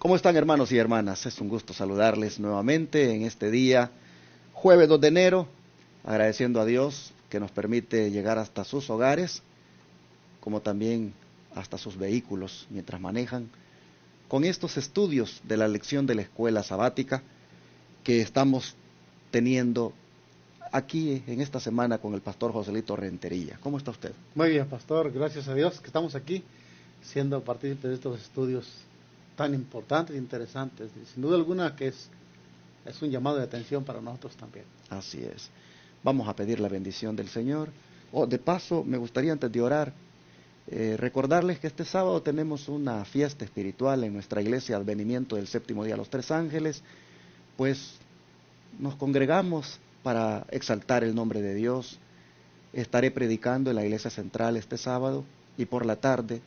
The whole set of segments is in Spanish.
¿Cómo están, hermanos y hermanas? Es un gusto saludarles nuevamente en este día, jueves 2 de enero, agradeciendo a Dios que nos permite llegar hasta sus hogares, como también hasta sus vehículos mientras manejan, con estos estudios de la lección de la escuela sabática que estamos teniendo aquí en esta semana con el pastor Joselito Rentería. ¿Cómo está usted? Muy bien, pastor, gracias a Dios que estamos aquí siendo partícipes de estos estudios tan importantes e interesantes. Y sin duda alguna que es un llamado de atención para nosotros también. Así es. Vamos a pedir la bendición del Señor. De paso, me gustaría antes de orar, recordarles que este sábado tenemos una fiesta espiritual en nuestra iglesia Advenimiento del Séptimo Día de los Tres Ángeles, pues nos congregamos para exaltar el nombre de Dios. Estaré predicando en la iglesia central este sábado y por la tarde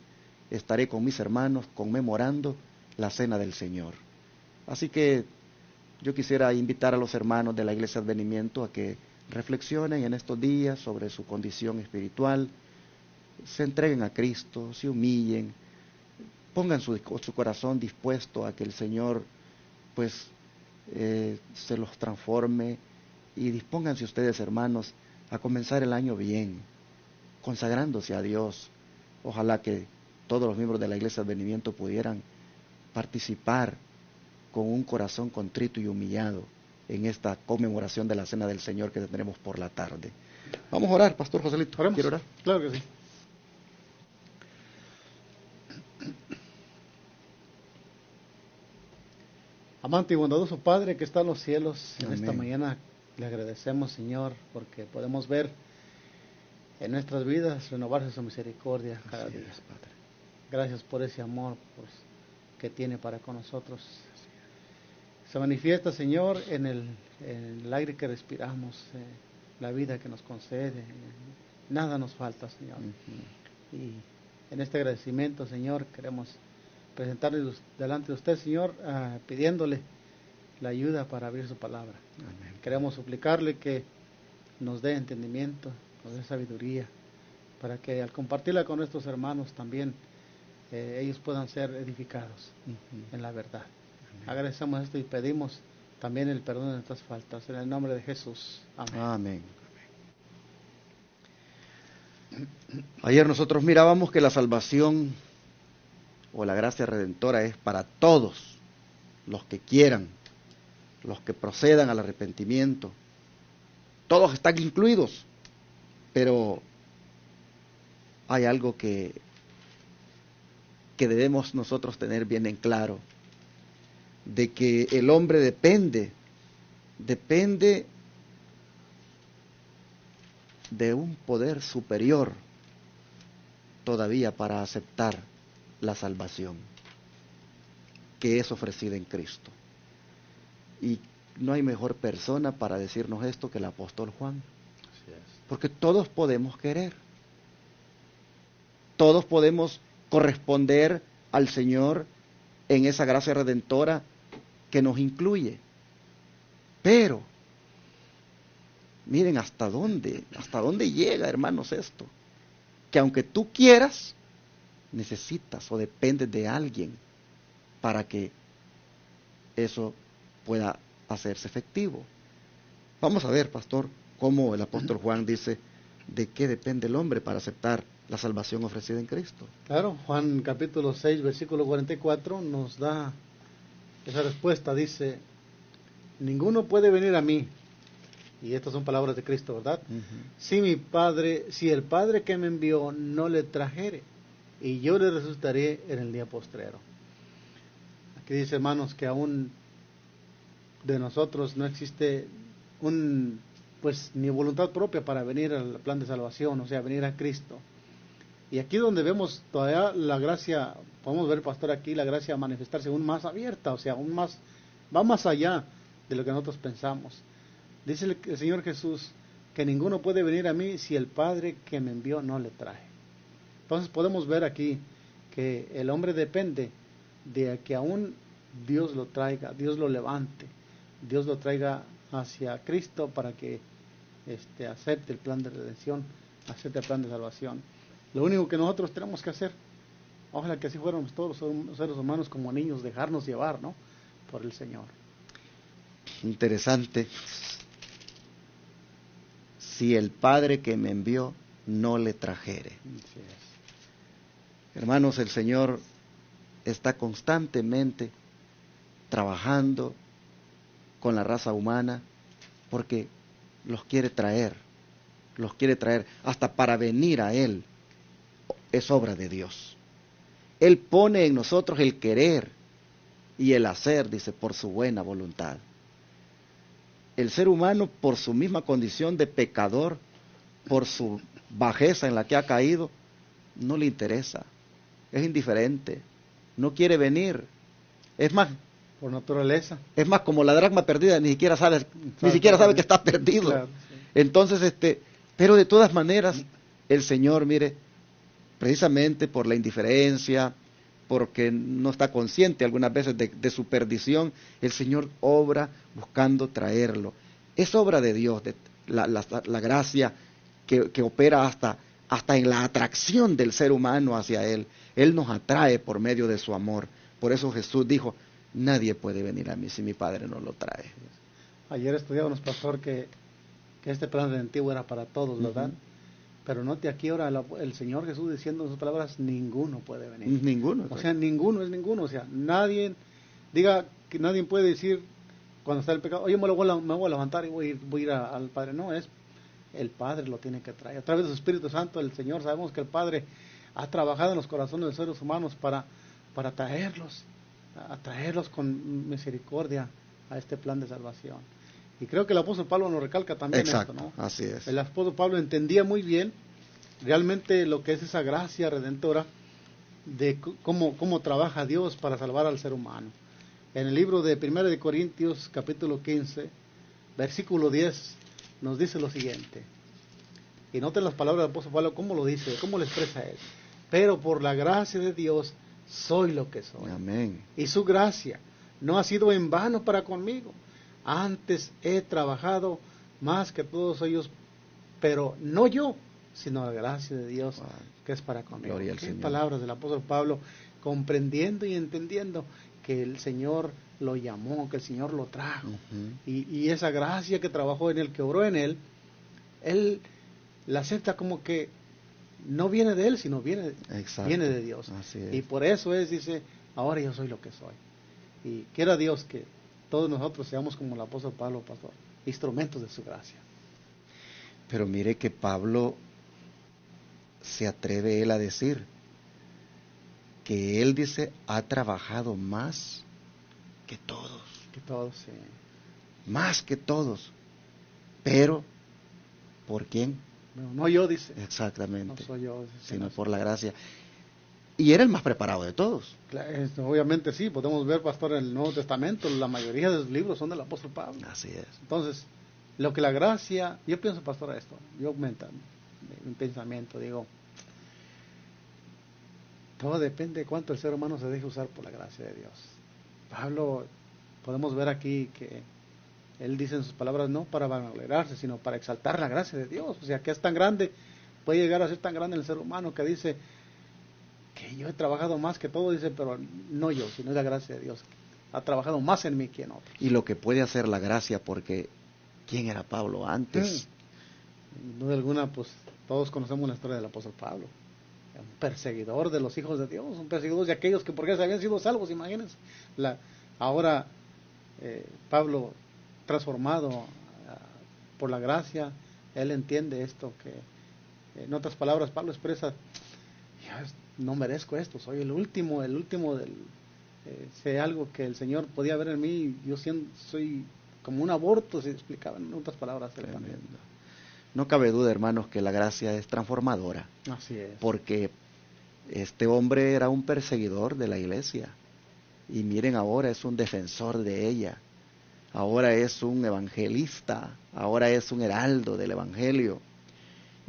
estaré con mis hermanos conmemorando la Cena del Señor. Así que yo quisiera invitar a los hermanos de la iglesia Advenimiento a que reflexionen en estos días sobre su condición espiritual, se entreguen a Cristo, se humillen, pongan su corazón dispuesto a que el Señor pues se los transforme, y dispónganse ustedes, hermanos, a comenzar el año bien, consagrándose a Dios. Ojalá que todos los miembros de la iglesia Advenimiento pudieran participar con un corazón contrito y humillado en esta conmemoración de la Cena del Señor que tendremos por la tarde. Vamos a orar, Pastor Joselito. ¿Oremos? ¿Quiere orar? Claro que sí. Amante y bondadoso Padre que está en los cielos, en esta mañana le agradecemos, Señor, porque podemos ver en nuestras vidas renovarse su misericordia cada día. Padre. Gracias por ese amor que tiene para con nosotros. Se manifiesta, Señor, en el aire que respiramos, la vida que nos concede. Nada nos falta, Señor. Y en este agradecimiento, Señor, queremos presentarle delante de usted, Señor, pidiéndole la ayuda para abrir su palabra. Amén. Queremos suplicarle que nos dé entendimiento, nos dé sabiduría, para que al compartirla con nuestros hermanos también ellos puedan ser edificados en la verdad. Amén. Agradecemos esto y pedimos también el perdón de nuestras faltas. En el nombre de Jesús. Amén. Amén. Ayer nosotros mirábamos que la salvación o la gracia redentora es para todos los que quieran, los que procedan al arrepentimiento. Todos están incluidos, pero hay algo que debemos nosotros tener bien en claro, de que el hombre depende de un poder superior todavía para aceptar la salvación que es ofrecida en Cristo. Y no hay mejor persona para decirnos esto que el apóstol Juan. Así es. Porque todos podemos querer, todos podemos corresponder al Señor en esa gracia redentora que nos incluye. Pero miren hasta dónde llega, hermanos, esto. Que aunque tú quieras, necesitas o dependes de alguien para que eso pueda hacerse efectivo. Vamos a ver, pastor, cómo el apóstol Juan dice de qué depende el hombre para aceptar la salvación ofrecida en Cristo. Claro, Juan capítulo 6, versículo 44 nos da esa respuesta. Dice, ninguno puede venir a mí, y estas son palabras de Cristo, ¿verdad? Si el Padre que me envió no le trajere, y yo le resucitaré en el día postrero. Aquí dice, hermanos, que aún de nosotros no existe ni voluntad propia para venir al plan de salvación, o sea, venir a Cristo. Y aquí donde vemos todavía la gracia, podemos ver, pastor, aquí la gracia manifestarse aún más abierta, o sea, va más allá de lo que nosotros pensamos. Dice el Señor Jesús que ninguno puede venir a mí si el Padre que me envió no le trae. Entonces podemos ver aquí que el hombre depende de que aún Dios lo traiga, Dios lo levante, Dios lo traiga hacia Cristo para que acepte el plan de redención, acepte el plan de salvación. Lo único que nosotros tenemos que hacer, Ojalá que así fuéramos todos los seres humanos como niños, dejarnos llevar, ¿no? Por el Señor. Interesante. Si el Padre que me envió no le trajere. Así es. Hermanos, el Señor está constantemente trabajando con la raza humana porque los quiere traer, hasta para venir a Él. Es obra de Dios. Él pone en nosotros el querer y el hacer, dice, por su buena voluntad. El ser humano, por su misma condición de pecador, por su bajeza en la que ha caído, no le interesa, es indiferente, no quiere venir. Es más, por naturaleza. Es más, como la dracma perdida, ni siquiera sabe que está perdido. Claro, sí. Entonces, pero de todas maneras, el Señor, mire, precisamente por la indiferencia, porque no está consciente algunas veces de su perdición, el Señor obra buscando traerlo. Es obra de Dios, la gracia que opera hasta en la atracción del ser humano hacia Él. Él nos atrae por medio de su amor. Por eso Jesús dijo, nadie puede venir a mí si mi Padre no lo trae. Ayer estudiábamos, pastor, que este plan redentivo era para todos, ¿verdad? Pero note aquí ahora el Señor Jesús diciendo en sus palabras, ninguno puede venir. Ninguno. O sea, ninguno es ninguno. O sea, nadie, diga que nadie puede decir cuando está el pecado, oye, me voy a levantar y voy a ir al Padre. No, es el Padre lo tiene que traer. A través de su Espíritu Santo, el Señor, sabemos que el Padre ha trabajado en los corazones de los seres humanos para traerlos con misericordia a este plan de salvación. Y creo que el apóstol Pablo nos recalca también. Exacto, esto, ¿no? Así es. El apóstol Pablo entendía muy bien realmente lo que es esa gracia redentora de cómo trabaja Dios para salvar al ser humano. En el libro de 1 de Corintios, capítulo 15, versículo 10, nos dice lo siguiente. Y noten las palabras del apóstol Pablo, cómo lo dice, cómo lo expresa él. Pero por la gracia de Dios soy lo que soy. Amén. Y su gracia no ha sido en vano para conmigo. Antes he trabajado más que todos ellos, pero no yo, sino la gracia de Dios que es para conmigo. Gloria al Qué Señor. palabras del apóstol Pablo, comprendiendo y entendiendo que el Señor lo llamó, que el Señor lo trajo. Y esa gracia que trabajó en él, que obró en él la acepta como que no viene de él, sino viene de Dios. Así es. Y por eso dice, ahora yo soy lo que soy. Y quiera Dios que todos nosotros seamos como el apóstol Pablo, pastor, instrumentos de su gracia. Pero mire que Pablo se atreve él a decir que él dice, ha trabajado más que todos. Que todos, sí. Más que todos. Pero, ¿por quién? No yo, dice. Exactamente. No soy yo, sino por la gracia. Y era el más preparado de todos. Obviamente sí, podemos ver, pastor, en el Nuevo Testamento, la mayoría de los libros son del apóstol Pablo. Así es. Entonces, lo que la gracia, yo pienso, pastor, esto, yo aumento mi pensamiento, digo, todo depende de cuánto el ser humano se deje usar por la gracia de Dios. Pablo, podemos ver aquí que él dice en sus palabras, no para vanagloriarse, sino para exaltar la gracia de Dios. O sea, que es tan grande, puede llegar a ser tan grande el ser humano que dice que yo he trabajado más que todo, dice, pero no yo, sino es la gracia de Dios. Ha trabajado más en mí que en otros. Y lo que puede hacer la gracia, porque ¿quién era Pablo antes? Sin duda alguna, pues todos conocemos la historia del apóstol Pablo. Un perseguidor de los hijos de Dios, un perseguidor de aquellos que porque se habían sido salvos, imagínense. Ahora Pablo, transformado por la gracia, él entiende esto, que en otras palabras Pablo expresa, no merezco esto, soy el último sé algo que el Señor podía ver en mí, yo soy como un aborto, se explicaba en otras palabras. No cabe duda, hermanos, que la gracia es transformadora. Así es. Porque este hombre era un perseguidor de la iglesia. Y miren, ahora es un defensor de ella. Ahora es un evangelista. Ahora es un heraldo del evangelio.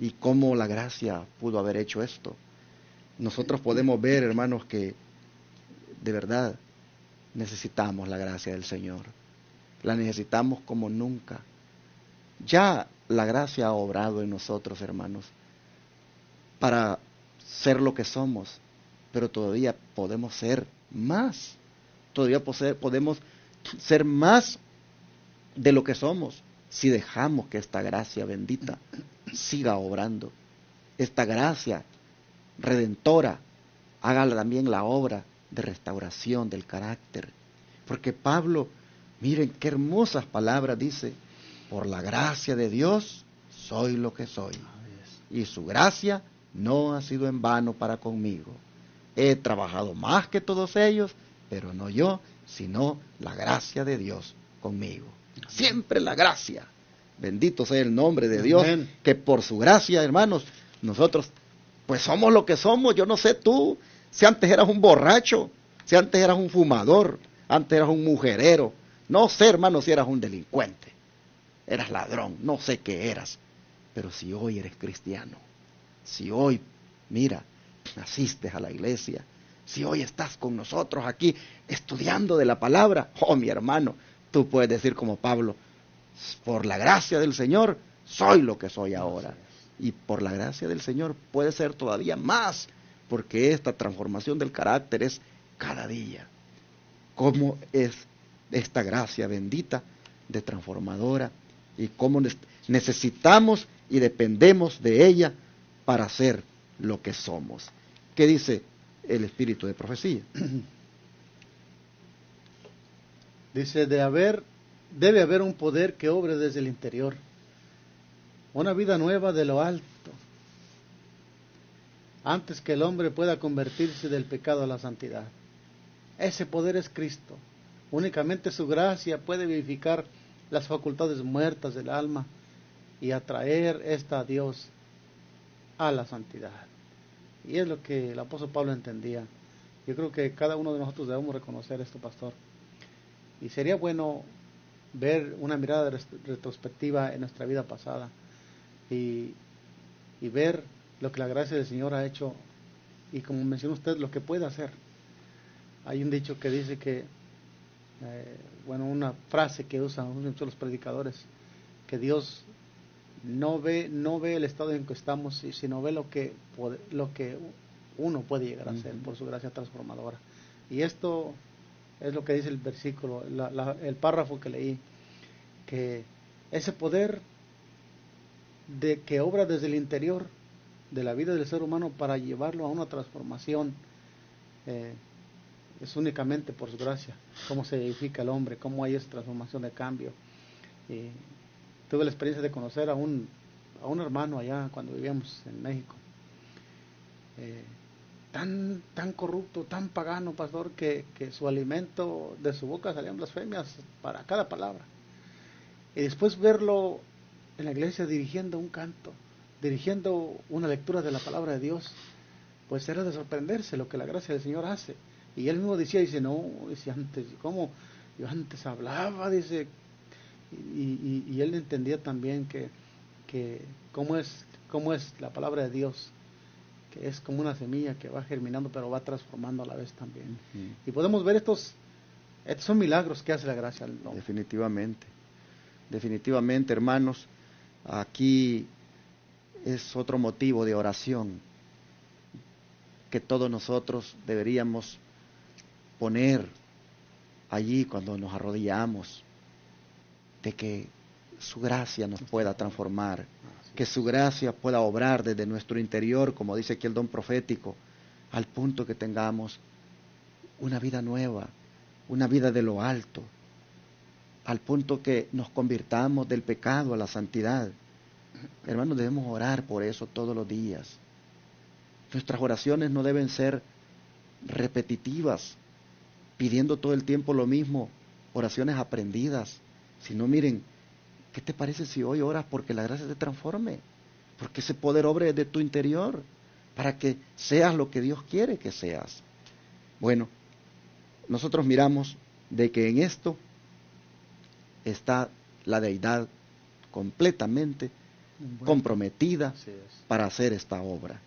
¿Y cómo la gracia pudo haber hecho esto? Nosotros podemos ver, hermanos, que de verdad necesitamos la gracia del Señor. La necesitamos como nunca. Ya la gracia ha obrado en nosotros, hermanos, para ser lo que somos. pero todavía podemos ser más. Todavía podemos ser más de lo que somos si dejamos que esta gracia bendita siga obrando. Esta gracia redentora haga también la obra de restauración del carácter. Porque Pablo, miren qué hermosas palabras dice: por la gracia de Dios soy lo que soy, y su gracia no ha sido en vano para conmigo. He trabajado más que todos ellos, pero no yo, sino la gracia de Dios conmigo. Siempre la gracia. Bendito sea el nombre de Dios, Amén. que por su gracia, hermanos, nosotros pues somos lo que somos. Yo no sé tú, si antes eras un borracho, si antes eras un fumador, antes eras un mujerero, no sé, hermano, si eras un delincuente, eras ladrón, no sé qué eras, pero si hoy eres cristiano, si hoy, mira, asistes a la iglesia, si hoy estás con nosotros aquí estudiando de la palabra, oh mi hermano, tú puedes decir como Pablo: por la gracia del Señor soy lo que soy ahora. Y por la gracia del Señor puede ser todavía más, porque esta transformación del carácter es cada día. ¿Cómo es esta gracia bendita de transformadora? Y cómo necesitamos y dependemos de ella para ser lo que somos. ¿Qué dice el espíritu de profecía? Dice, debe haber un poder que obre desde el interior, una vida nueva de lo alto, antes que el hombre pueda convertirse del pecado a la santidad. Ese poder es Cristo. Únicamente su gracia puede vivificar las facultades muertas del alma y atraer esta a Dios a la santidad. Y es lo que el apóstol Pablo entendía. Yo creo que cada uno de nosotros debemos reconocer esto, pastor. Y sería bueno ver una mirada retrospectiva en nuestra vida pasada y ver lo que la gracia del Señor ha hecho y, como mencionó usted, lo que puede hacer. Hay un dicho que dice que, una frase que usan muchos los predicadores, que Dios no ve el estado en que estamos, sino ve lo que uno puede llegar a hacer por su gracia transformadora. Y esto es lo que dice el versículo, el párrafo que leí, que ese poder de que obra desde el interior de la vida del ser humano para llevarlo a una transformación, es únicamente por su gracia. Cómo se edifica el hombre, cómo hay esa transformación de cambio. Tuve la experiencia de conocer a un hermano allá cuando vivíamos en México, tan corrupto, tan pagano, pastor, que su alimento, de su boca salían blasfemias para cada palabra. Y después verlo en la iglesia dirigiendo un canto, dirigiendo una lectura de la palabra de Dios, pues era de sorprenderse lo que la gracia del Señor hace. Y él mismo dice, antes, ¿cómo? Yo antes hablaba, dice, y él entendía también que cómo es la palabra de Dios, que es como una semilla que va germinando, pero va transformando a la vez también. Y podemos ver estos son milagros que hace la gracia del hombre. Definitivamente, hermanos, aquí es otro motivo de oración que todos nosotros deberíamos poner allí cuando nos arrodillamos, de que su gracia nos pueda transformar, que su gracia pueda obrar desde nuestro interior, como dice aquí el don profético, al punto que tengamos una vida nueva, una vida de lo alto, al punto que nos convirtamos del pecado a la santidad. Hermanos, debemos orar por eso todos los días. Nuestras oraciones no deben ser repetitivas, pidiendo todo el tiempo lo mismo, oraciones aprendidas, sino miren, ¿qué te parece si hoy oras porque la gracia te transforme? Porque ese poder obre de tu interior, para que seas lo que Dios quiere que seas. Bueno, nosotros miramos de que en esto está la deidad completamente comprometida para hacer esta obra.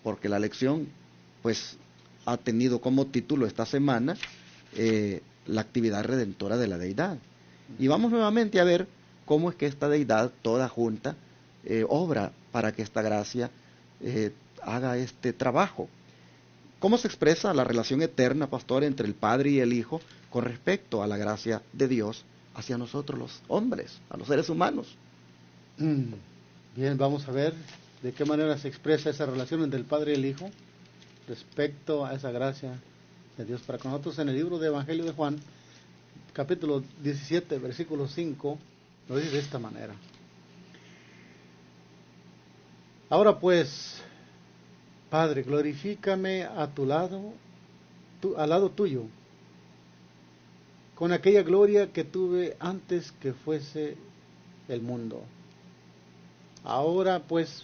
Porque la lección, pues, ha tenido como título esta semana la actividad redentora de la deidad. Y vamos nuevamente a ver cómo es que esta deidad toda junta obra para que esta gracia haga este trabajo. ¿Cómo se expresa la relación eterna, pastor, entre el Padre y el Hijo con respecto a la gracia de Dios hacia nosotros los hombres, a los seres humanos? Bien, vamos a ver de qué manera se expresa esa relación entre el Padre y el Hijo respecto a esa gracia de Dios para con nosotros. En el libro de Evangelio de Juan, capítulo 17, versículo 5, lo dice de esta manera. Ahora pues, Padre, glorifícame a tu lado, al lado tuyo, con aquella gloria que tuve antes que fuese el mundo. Ahora pues,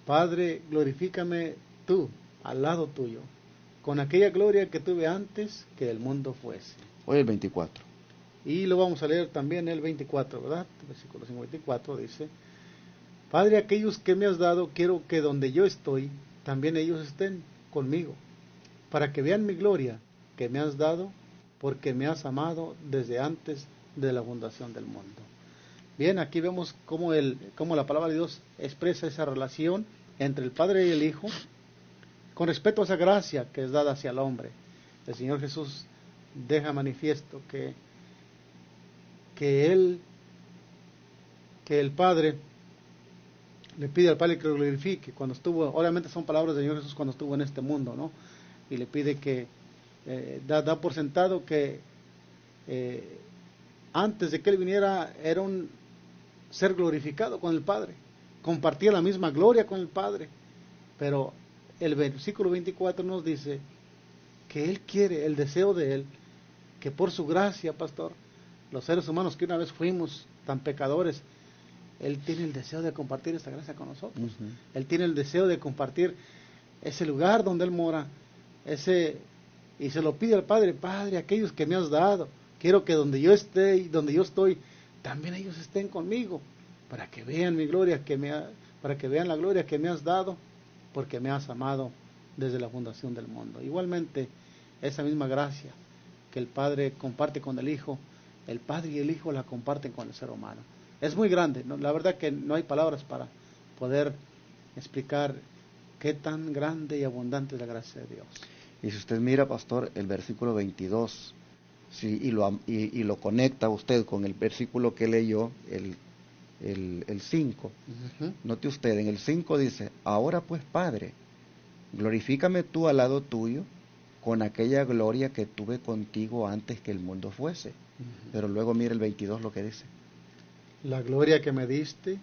Padre, glorifícame tú, al lado tuyo, con aquella gloria que tuve antes que el mundo fuese. Hoy el 24. Y lo vamos a leer también el 24, ¿verdad? Versículo 54 dice: Padre, aquellos que me has dado, quiero que donde yo estoy, también ellos estén conmigo, para que vean mi gloria que me has dado, porque me has amado desde antes de la fundación del mundo. Bien, aquí vemos cómo la palabra de Dios expresa esa relación entre el Padre y el Hijo con respecto a esa gracia que es dada hacia el hombre. El Señor Jesús deja manifiesto que el Padre le pide al Padre que lo glorifique cuando estuvo, obviamente son palabras del Señor Jesús cuando estuvo en este mundo, ¿no? Y le pide que da por sentado que antes de que Él viniera era un ser glorificado con el Padre, compartía la misma gloria con el Padre, pero el versículo 24 nos dice que Él quiere, el deseo de Él, que por su gracia, pastor, los seres humanos que una vez fuimos tan pecadores, Él tiene el deseo de compartir esta gracia con nosotros. Uh-huh. Él tiene el deseo de compartir ese lugar donde Él mora, y se lo pide al Padre: Padre, aquellos que me has dado, quiero que donde yo esté y donde yo estoy, también ellos estén conmigo, para que vean mi gloria, para que vean la gloria que me has dado, porque me has amado desde la fundación del mundo. Igualmente, esa misma gracia que el Padre comparte con el Hijo, el Padre y el Hijo la comparten con el ser humano. Es muy grande, ¿no? La verdad que no hay palabras para poder explicar qué tan grande y abundante es la gracia de Dios. Y si usted mira, pastor, el versículo 22, sí, y lo conecta usted con el versículo que leyó, el 5, uh-huh. Note usted, en el 5 dice: ahora pues, Padre, glorifícame tú al lado tuyo con aquella gloria que tuve contigo antes que el mundo fuese. Uh-huh. Pero luego mire el 22 lo que dice: la gloria que me diste,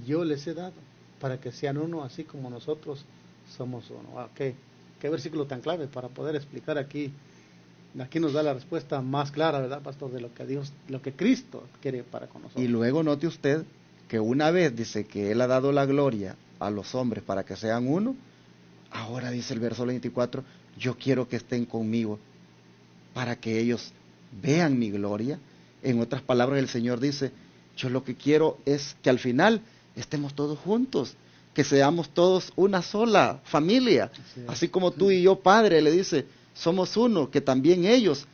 yo les he dado, para que sean uno, así como nosotros somos uno. Wow, qué versículo tan clave para poder explicar aquí. Aquí nos da la respuesta más clara, ¿verdad, pastor? De lo que Cristo quiere para con nosotros. Y luego note usted que una vez dice que Él ha dado la gloria a los hombres para que sean uno, ahora dice el verso 24, yo quiero que estén conmigo para que ellos vean mi gloria. En otras palabras, el Señor dice: yo lo que quiero es que al final estemos todos juntos, que seamos todos una sola familia, así como tú y yo, Padre, le dice, somos uno, que también ellos,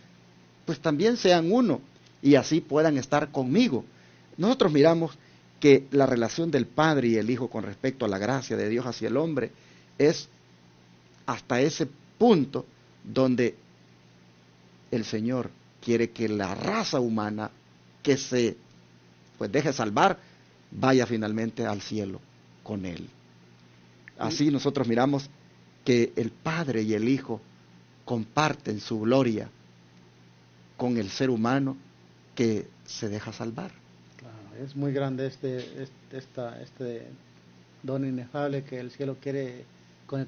pues también sean uno, y así puedan estar conmigo. Nosotros miramos que la relación del Padre y el Hijo con respecto a la gracia de Dios hacia el hombre es hasta ese punto donde el Señor quiere que la raza humana que se deje salvar, vaya finalmente al cielo con Él. Así nosotros miramos que el Padre y el Hijo comparten su gloria con el ser humano que se deja salvar. Claro, es muy grande este don inefable que el cielo quiere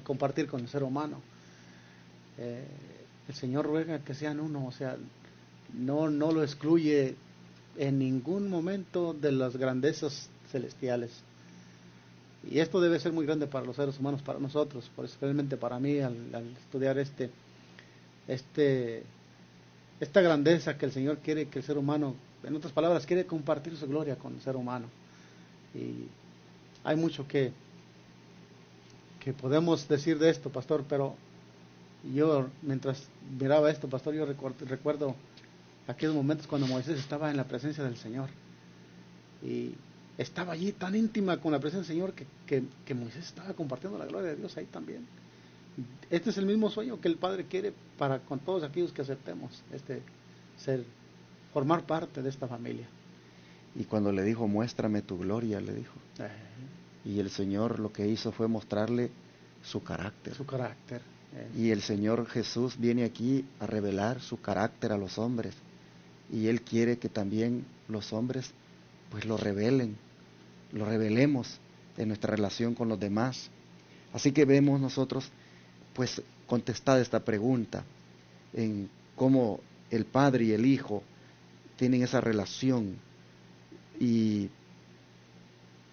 compartir con el ser humano. El Señor ruega que sean uno, o sea, no lo excluye en ningún momento de las grandezas celestiales. Y esto debe ser muy grande para los seres humanos, para nosotros, especialmente para mí, al estudiar esta grandeza que el Señor quiere que el ser humano, en otras palabras, quiere compartir su gloria con el ser humano. Y hay mucho que podemos decir de esto, pastor, pero yo, mientras miraba esto, pastor, yo recuerdo aquellos momentos cuando Moisés estaba en la presencia del Señor y estaba allí tan íntima con la presencia del Señor que Moisés estaba compartiendo la gloria de Dios ahí también. Este es el mismo sueño que el Padre quiere para con todos aquellos que aceptemos formar parte de esta familia. Y cuando le dijo, muéstrame tu gloria, le dijo. Y el Señor lo que hizo fue mostrarle su carácter. Su carácter. Y el Señor Jesús viene aquí a revelar su carácter a los hombres. Y Él quiere que también los hombres pues lo revelemos en nuestra relación con los demás. Así que vemos nosotros pues contestada esta pregunta en cómo el Padre y el Hijo tienen esa relación, y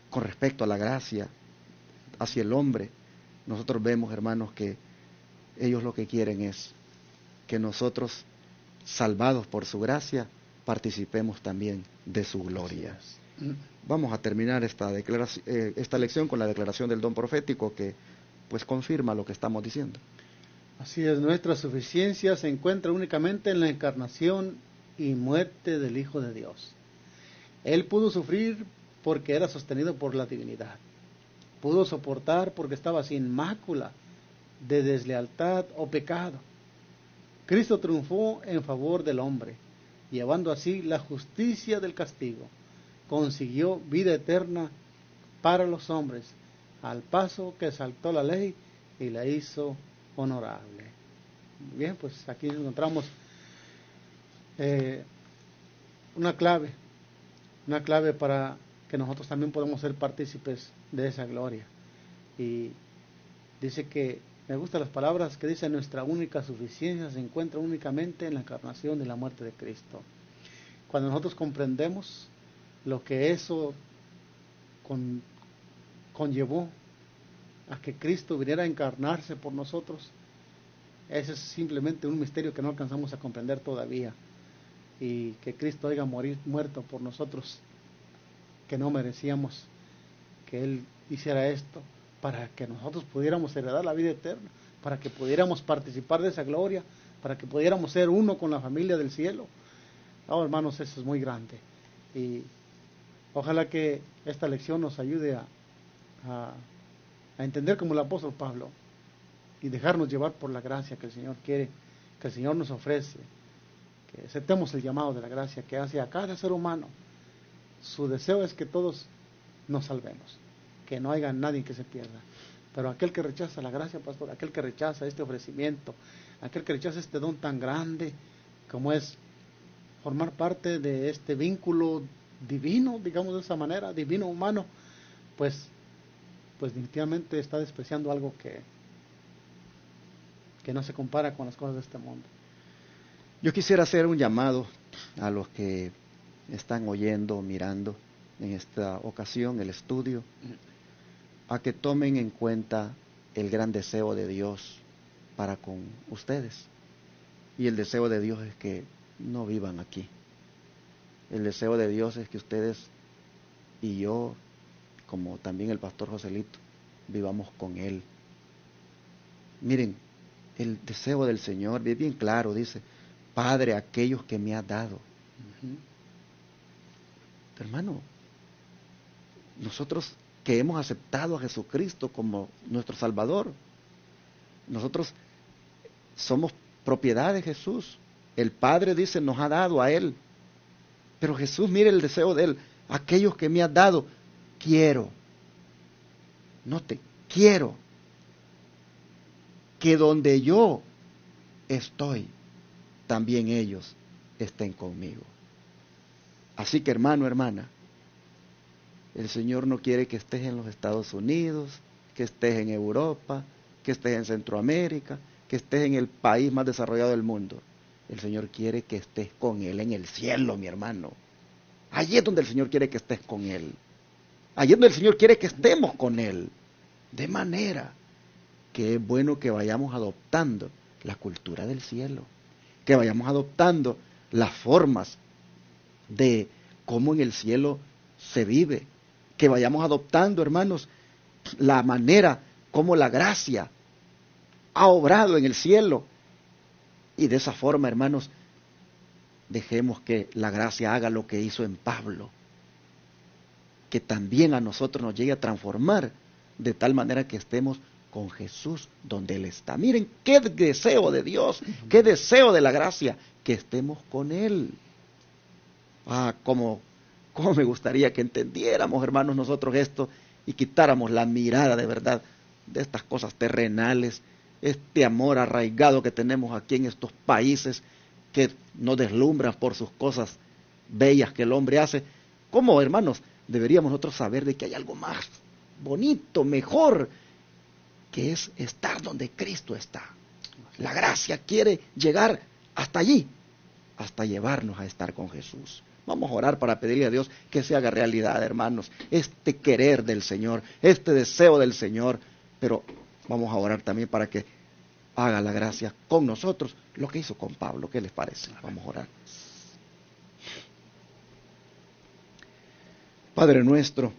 con respecto a la gracia hacia el hombre, nosotros vemos, hermanos, que ellos lo que quieren es que nosotros, salvados por su gracia, participemos también de su gloria. Vamos a terminar esta lección con la declaración del don profético que pues confirma lo que estamos diciendo. Así es, nuestra suficiencia se encuentra únicamente en la encarnación y muerte del Hijo de Dios. Él pudo sufrir porque era sostenido por la divinidad. Pudo soportar porque estaba sin mácula de deslealtad o pecado. Cristo triunfó en favor del hombre, llevando así la justicia del castigo. Consiguió vida eterna para los hombres, al paso que saltó la ley y la hizo honorable. Bien, pues aquí encontramos una clave para que nosotros también podamos ser partícipes de esa gloria. Y dice que, me gustan las palabras que dice, nuestra única suficiencia se encuentra únicamente en la encarnación y la muerte de Cristo. Cuando nosotros comprendemos lo que eso conllevó a que Cristo viniera a encarnarse por nosotros, ese es simplemente un misterio que no alcanzamos a comprender todavía. Y que Cristo haya muerto por nosotros, que no merecíamos que Él hiciera esto, para que nosotros pudiéramos heredar la vida eterna, para que pudiéramos participar de esa gloria, para que pudiéramos ser uno con la familia del cielo. Oh, hermanos, eso es muy grande. Y ojalá que esta lección nos ayude a entender como el apóstol Pablo y dejarnos llevar por la gracia que el Señor quiere, que el Señor nos ofrece, que aceptemos el llamado de la gracia que hace a cada ser humano. Su deseo es que todos nos salvemos, que no haya nadie que se pierda. Pero aquel que rechaza la gracia, pastor, aquel que rechaza este ofrecimiento, aquel que rechaza este don tan grande como es formar parte de este vínculo divino, digamos de esa manera, divino humano, pues definitivamente está despreciando algo que no se compara con las cosas de este mundo. Yo quisiera hacer un llamado a los que están oyendo, mirando en esta ocasión el estudio, a que tomen en cuenta el gran deseo de Dios para con ustedes. Y el deseo de Dios es que no vivan aquí. El deseo de Dios es que ustedes y yo, como también el pastor Joselito, vivamos con Él. Miren, el deseo del Señor es bien claro, dice, Padre, aquellos que me has dado. Hermano, nosotros que hemos aceptado a Jesucristo como nuestro Salvador, nosotros somos propiedad de Jesús. El Padre dice, nos ha dado a Él. Pero Jesús, mire el deseo de Él, aquellos que me has dado, quiero. Note, quiero que donde yo estoy, también ellos estén conmigo. Así que hermano, hermana, el Señor no quiere que estés en los Estados Unidos, que estés en Europa, que estés en Centroamérica, que estés en el país más desarrollado del mundo. El Señor quiere que estés con Él en el cielo, mi hermano. Allí es donde el Señor quiere que estés con Él. Allí es donde el Señor quiere que estemos con Él. De manera que es bueno que vayamos adoptando la cultura del cielo, que vayamos adoptando las formas de cómo en el cielo se vive, que vayamos adoptando, hermanos, la manera como la gracia ha obrado en el cielo. Y de esa forma, hermanos, dejemos que la gracia haga lo que hizo en Pablo, que también a nosotros nos llegue a transformar de tal manera que estemos con Jesús donde Él está. Miren qué deseo de Dios, qué deseo de la gracia, que estemos con Él. Cómo me gustaría que entendiéramos, hermanos, nosotros esto y quitáramos la mirada de verdad de estas cosas terrenales, este amor arraigado que tenemos aquí en estos países que nos deslumbran por sus cosas bellas que el hombre hace. ¿Cómo, hermanos, deberíamos nosotros saber de que hay algo más bonito, mejor, que es estar donde Cristo está? La gracia quiere llegar hasta allí, hasta llevarnos a estar con Jesús. Vamos a orar para pedirle a Dios que se haga realidad, hermanos, este querer del Señor, este deseo del Señor, pero vamos a orar también para que haga la gracia con nosotros lo que hizo con Pablo. ¿Qué les parece? Vamos a orar. Padre nuestro,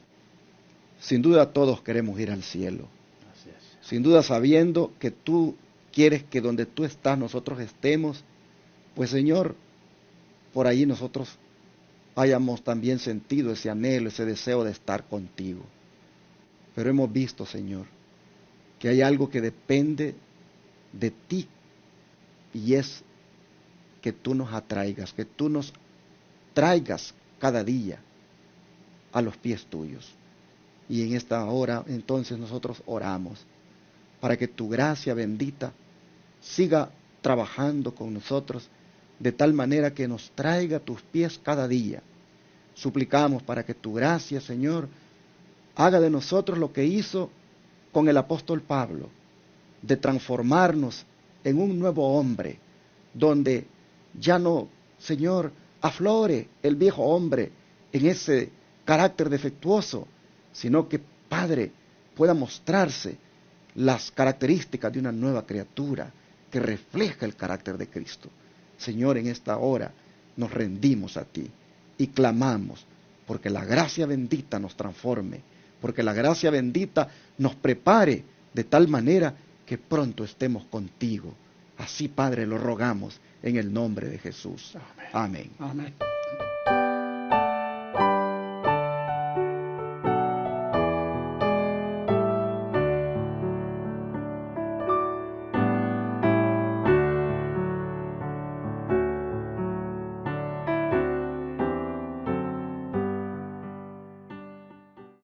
sin duda todos queremos ir al cielo. Sin duda sabiendo que tú quieres que donde tú estás nosotros estemos, pues Señor, por ahí nosotros hayamos también sentido ese anhelo, ese deseo de estar contigo. Pero hemos visto, Señor, que hay algo que depende de ti, y es que tú nos atraigas, que tú nos traigas cada día a los pies tuyos. Y en esta hora entonces nosotros oramos para que tu gracia bendita siga trabajando con nosotros de tal manera que nos traiga a tus pies cada día. Suplicamos para que tu gracia, Señor, haga de nosotros lo que hizo con el apóstol Pablo, de transformarnos en un nuevo hombre, donde ya no, Señor, aflore el viejo hombre en ese carácter defectuoso, sino que, Padre, pueda mostrarse las características de una nueva criatura que refleja el carácter de Cristo. Señor, en esta hora nos rendimos a ti y clamamos porque la gracia bendita nos transforme, porque la gracia bendita nos prepare de tal manera que pronto estemos contigo. Así, Padre, lo rogamos en el nombre de Jesús. Amén. Amén.